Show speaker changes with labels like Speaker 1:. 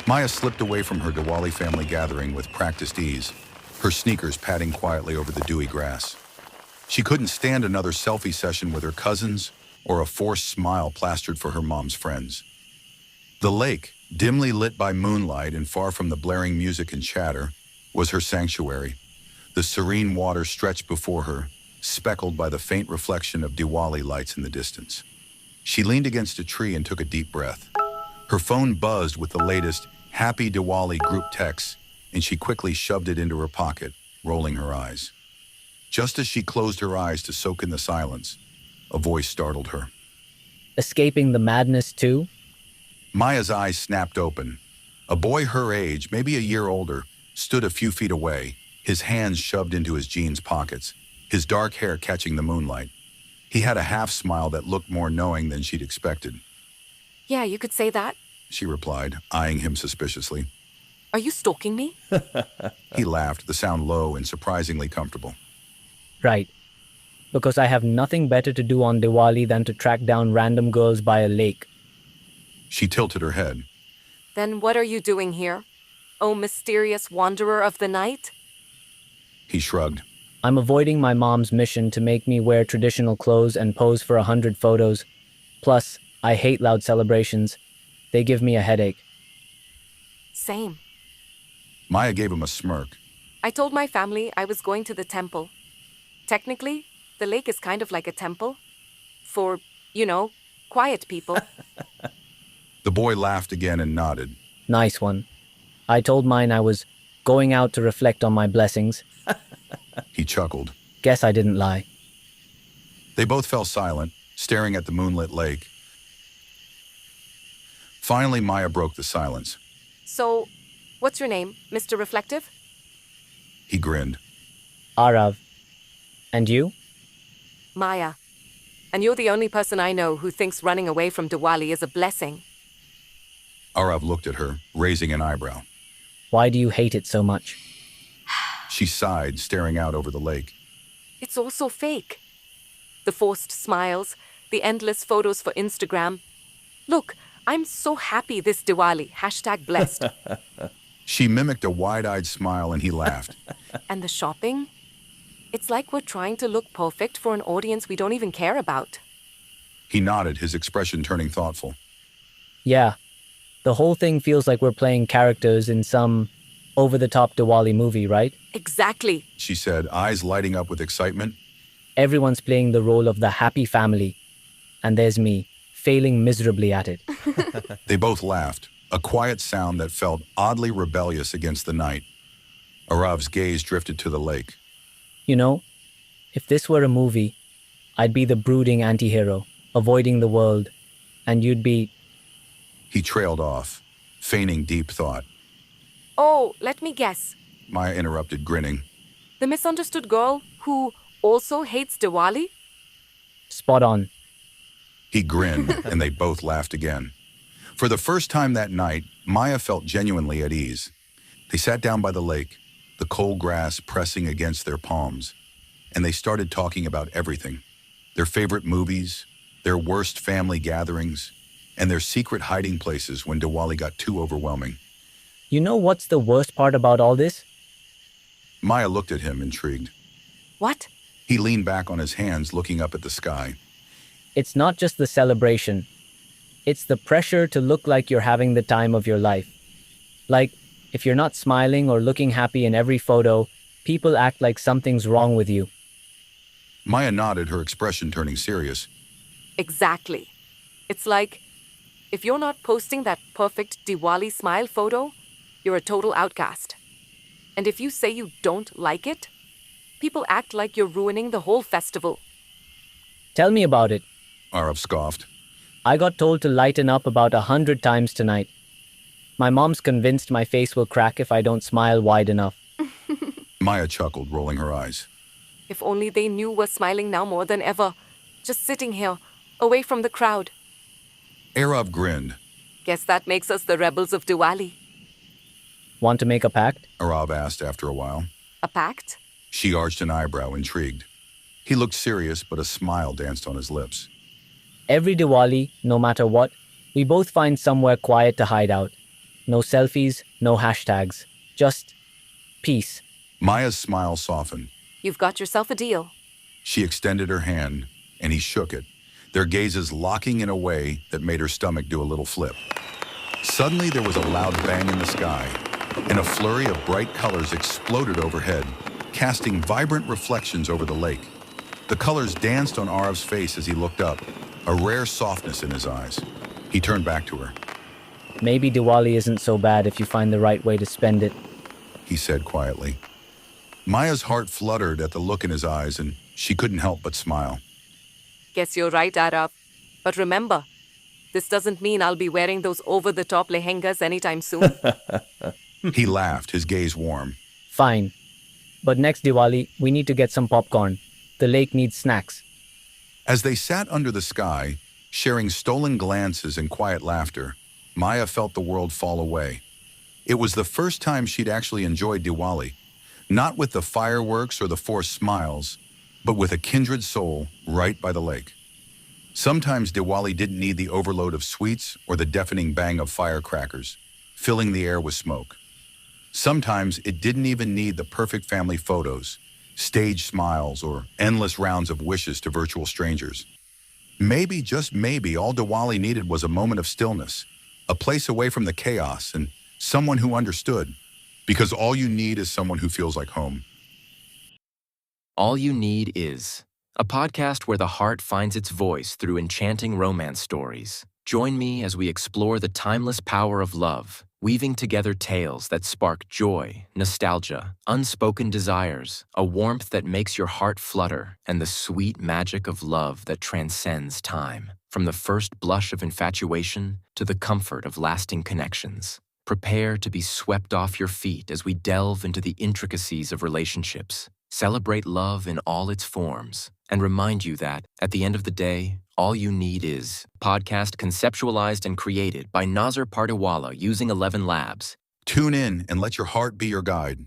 Speaker 1: Maya slipped away from her Diwali family gathering with practiced ease, her sneakers padding quietly over the dewy grass. She couldn't stand another selfie session with her cousins or a forced smile plastered for her mom's friends. The lake, dimly lit by moonlight and far from the blaring music and chatter, was her sanctuary. The serene water stretched before her, speckled by the faint reflection of Diwali lights in the distance. She leaned against a tree and took a deep breath. Her phone buzzed with the latest Happy Diwali group texts, and she quickly shoved it into her pocket, rolling her eyes. Just as she closed her eyes to soak in the silence, a voice startled her.
Speaker 2: Escaping the madness too?
Speaker 1: Maya's eyes snapped open. A boy her age, maybe a year older, stood a few feet away, his hands shoved into his jeans pockets, his dark hair catching the moonlight. He had a half smile that looked more knowing than she'd expected.
Speaker 3: Yeah, you could say that.
Speaker 1: She replied, eyeing him suspiciously.
Speaker 3: Are you stalking me?
Speaker 1: He laughed, the sound low and surprisingly comfortable.
Speaker 2: Right. Because I have nothing better to do on Diwali than to track down random girls by a lake.
Speaker 1: She tilted her head.
Speaker 3: Then what are you doing here? Oh, mysterious wanderer of the night?
Speaker 1: He shrugged.
Speaker 2: I'm avoiding my mom's mission to make me wear traditional clothes and pose for 100 photos. Plus, I hate loud celebrations. They give me a headache.
Speaker 3: Same.
Speaker 1: Maya gave him a smirk.
Speaker 3: I told my family I was going to the temple. Technically, the lake is kind of like a temple. For, quiet people.
Speaker 1: The boy laughed again and nodded.
Speaker 2: Nice one. I told mine I was going out to reflect on my blessings.
Speaker 1: He chuckled.
Speaker 2: Guess I didn't lie.
Speaker 1: They both fell silent, staring at the moonlit lake. Finally, Maya broke the silence.
Speaker 3: So, what's your name, Mr. Reflective?
Speaker 1: He grinned.
Speaker 2: Arav. And you?
Speaker 3: Maya. And you're the only person I know who thinks running away from Diwali is a blessing.
Speaker 1: Arav looked at her, raising an eyebrow.
Speaker 2: Why do you hate it so much?
Speaker 1: She sighed, staring out over the lake.
Speaker 3: It's all so fake. The forced smiles, the endless photos for Instagram. Look, I'm so happy this Diwali. #blessed.
Speaker 1: She mimicked a wide-eyed smile and he laughed.
Speaker 3: And the shopping? It's like we're trying to look perfect for an audience we don't even care about.
Speaker 1: He nodded, his expression turning thoughtful.
Speaker 2: Yeah. The whole thing feels like we're playing characters in some over-the-top Diwali movie, right?
Speaker 3: Exactly.
Speaker 1: She said, eyes lighting up with excitement.
Speaker 2: Everyone's playing the role of the happy family. And there's me, failing miserably at it.
Speaker 1: They both laughed, a quiet sound that felt oddly rebellious against the night. Arav's gaze drifted to the lake.
Speaker 2: You know, if this were a movie, I'd be the brooding anti-hero, avoiding the world, and you'd be...
Speaker 1: He trailed off, feigning deep thought.
Speaker 3: Oh, let me guess.
Speaker 1: Maya interrupted, grinning.
Speaker 3: The misunderstood girl who also hates Diwali?
Speaker 2: Spot on.
Speaker 1: He grinned, and they both laughed again. For the first time that night, Maya felt genuinely at ease. They sat down by the lake, the cold grass pressing against their palms, and they started talking about everything. Their favorite movies, their worst family gatherings, and their secret hiding places when Diwali got too overwhelming.
Speaker 2: You know what's the worst part about all this?
Speaker 1: Maya looked at him, intrigued.
Speaker 3: What?
Speaker 1: He leaned back on his hands, looking up at the sky.
Speaker 2: It's not just the celebration. It's the pressure to look like you're having the time of your life. Like, if you're not smiling or looking happy in every photo, people act like something's wrong with you.
Speaker 1: Maya nodded, her expression turning serious.
Speaker 3: Exactly. It's like, if you're not posting that perfect Diwali smile photo, you're a total outcast. And if you say you don't like it, people act like you're ruining the whole festival.
Speaker 2: Tell me about it.
Speaker 1: Arav scoffed.
Speaker 2: I got told to lighten up about 100 times tonight. My mom's convinced my face will crack if I don't smile wide enough.
Speaker 1: Maya chuckled, rolling her eyes.
Speaker 3: If only they knew we're smiling now more than ever. Just sitting here, away from the crowd.
Speaker 1: Arav grinned.
Speaker 3: Guess that makes us the rebels of Diwali.
Speaker 2: Want to make a pact?
Speaker 1: Arav asked after a while.
Speaker 3: A pact?
Speaker 1: She arched an eyebrow, intrigued. He looked serious, but a smile danced on his lips.
Speaker 2: Every Diwali, no matter what, we both find somewhere quiet to hide out. No selfies, no hashtags. Just peace.
Speaker 1: Maya's smile softened.
Speaker 3: You've got yourself a deal.
Speaker 1: She extended her hand, and he shook it, their gazes locking in a way that made her stomach do a little flip. Suddenly, there was a loud bang in the sky, and a flurry of bright colors exploded overhead, casting vibrant reflections over the lake. The colors danced on Arav's face as he looked up, a rare softness in his eyes. He turned back to her.
Speaker 2: Maybe Diwali isn't so bad if you find the right way to spend it.
Speaker 1: He said quietly. Maya's heart fluttered at the look in his eyes, and she couldn't help but smile.
Speaker 3: Guess you're right, Arav. But remember, this doesn't mean I'll be wearing those over-the-top lehengas anytime soon.
Speaker 1: He laughed, his gaze warm.
Speaker 2: Fine. But next Diwali, we need to get some popcorn. The lake needs snacks.
Speaker 1: As they sat under the sky, sharing stolen glances and quiet laughter, Maya felt the world fall away. It was the first time she'd actually enjoyed Diwali, not with the fireworks or the forced smiles, but with a kindred soul right by the lake. Sometimes Diwali didn't need the overload of sweets or the deafening bang of firecrackers, filling the air with smoke. Sometimes it didn't even need the perfect family photos, staged smiles, or endless rounds of wishes to virtual strangers. Maybe, just maybe, all Diwali needed was a moment of stillness, a place away from the chaos, and someone who understood. Because all you need is someone who feels like home.
Speaker 4: All You Need Is, a podcast where the heart finds its voice through enchanting romance stories. Join me as we explore the timeless power of love, weaving together tales that spark joy, nostalgia, unspoken desires, a warmth that makes your heart flutter, and the sweet magic of love that transcends time. From the first blush of infatuation to the comfort of lasting connections. Prepare to be swept off your feet as we delve into the intricacies of relationships, celebrate love in all its forms, and remind you that, at the end of the day, all you need is. Podcast conceptualized and created by Nazar Partiwala using 11 Labs.
Speaker 1: Tune in and let your heart be your guide.